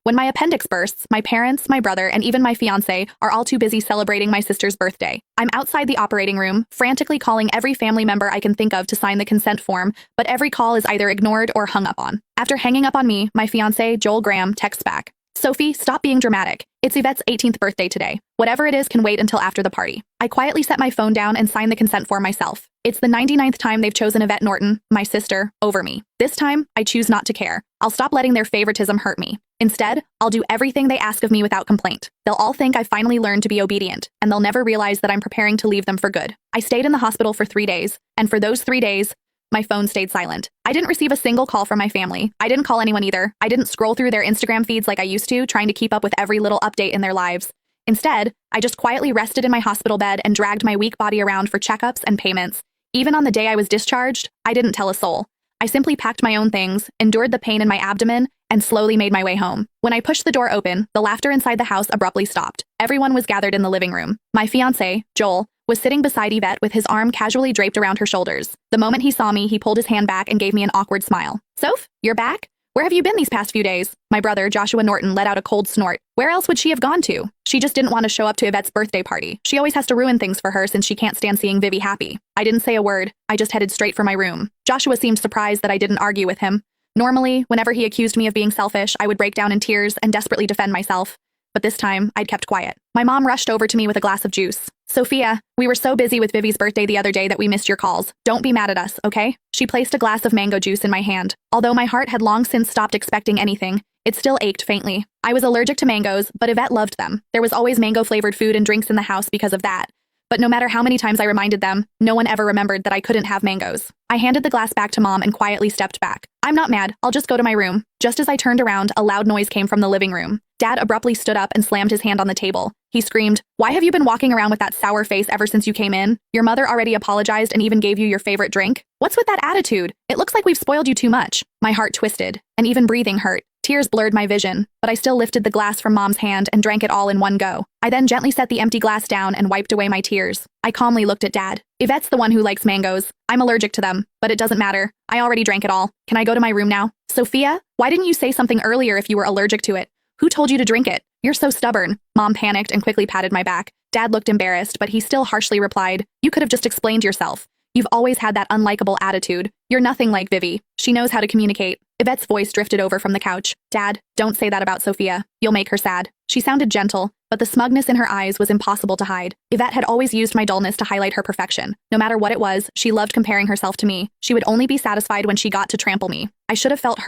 When my appendix bursts, my parents, my brother, and even my fiancé are all too busy celebrating my sister's birthday. I'm outside the operating room, frantically calling every family member I can think of to sign the consent form, but every call is either ignored or hung up on. After hanging up on me, my fiancé, Joel Graham, texts back. Sophie, stop being dramatic. It's Yvette's 18th birthday today. Whatever it is can wait until after the party. I quietly set my phone down and sign the consent form myself. It's the 99th time they've chosen Yvette Norton, my sister, over me. This time, I choose not to care. I'll stop letting their favoritism hurt me. Instead, I'll do everything they ask of me without complaint. They'll all think I finally learned to be obedient, and they'll never realize that I'm preparing to leave them for good. I stayed in the hospital for 3 days, and for those 3 days, my phone stayed silent. I didn't receive a single call from my family. I didn't call anyone either. I didn't scroll through their Instagram feeds like I used to, trying to keep up with every little update in their lives. Instead, I just quietly rested in my hospital bed and dragged my weak body around for checkups and payments. Even on the day I was discharged, I didn't tell a soul. I simply packed my own things, endured the pain in my abdomen, and slowly made my way home. When I pushed the door open, the laughter inside the house abruptly stopped. Everyone was gathered in the living room. My fiancé, Joel, was sitting beside Yvette with his arm casually draped around her shoulders. The moment he saw me, he pulled his hand back and gave me an awkward smile. Soph, you're back? Where have you been these past few days? My brother, Joshua Norton, let out a cold snort. Where else would she have gone to? She just didn't want to show up to Yvette's birthday party. She always has to ruin things for her since she can't stand seeing Vivi happy. I didn't say a word. I just headed straight for my room. Joshua seemed surprised that I didn't argue with him. Normally, whenever he accused me of being selfish, I would break down in tears and desperately defend myself. But this time, I'd kept quiet. My mom rushed over to me with a glass of juice. Sophia, we were so busy with Vivi's birthday the other day that we missed your calls. Don't be mad at us, okay? She placed a glass of mango juice in my hand. Although my heart had long since stopped expecting anything, it still ached faintly. I was allergic to mangoes, but Yvette loved them. There was always mango-flavored food and drinks in the house because of that. But no matter how many times I reminded them, no one ever remembered that I couldn't have mangoes. I handed the glass back to Mom and quietly stepped back. I'm not mad, I'll just go to my room. Just as I turned around, a loud noise came from the living room. Dad abruptly stood up and slammed his hand on the table. He screamed, "Why have you been walking around with that sour face ever since you came in? Your mother already apologized and even gave you your favorite drink. What's with that attitude? It looks like we've spoiled you too much." My heart twisted, and even breathing hurt. Tears blurred my vision, but I still lifted the glass from Mom's hand and drank it all in one go. I then gently set the empty glass down and wiped away my tears. I calmly looked at Dad. Yvette's the one who likes mangoes. I'm allergic to them, but it doesn't matter. I already drank it all. Can I go to my room now? Sophia, why didn't you say something earlier if you were allergic to it? Who told you to drink it? You're so stubborn. Mom panicked and quickly patted my back. Dad looked embarrassed, but he still harshly replied, "You could have just explained yourself. You've always had that unlikable attitude. You're nothing like Vivi. She knows how to communicate." Yvette's voice drifted over from the couch. "Dad, don't say that about Sophia. You'll make her sad." She sounded gentle, but the smugness in her eyes was impossible to hide. Yvette had always used my dullness to highlight her perfection. No matter what it was, she loved comparing herself to me. She would only be satisfied when she got to trample me. I should have felt hurt.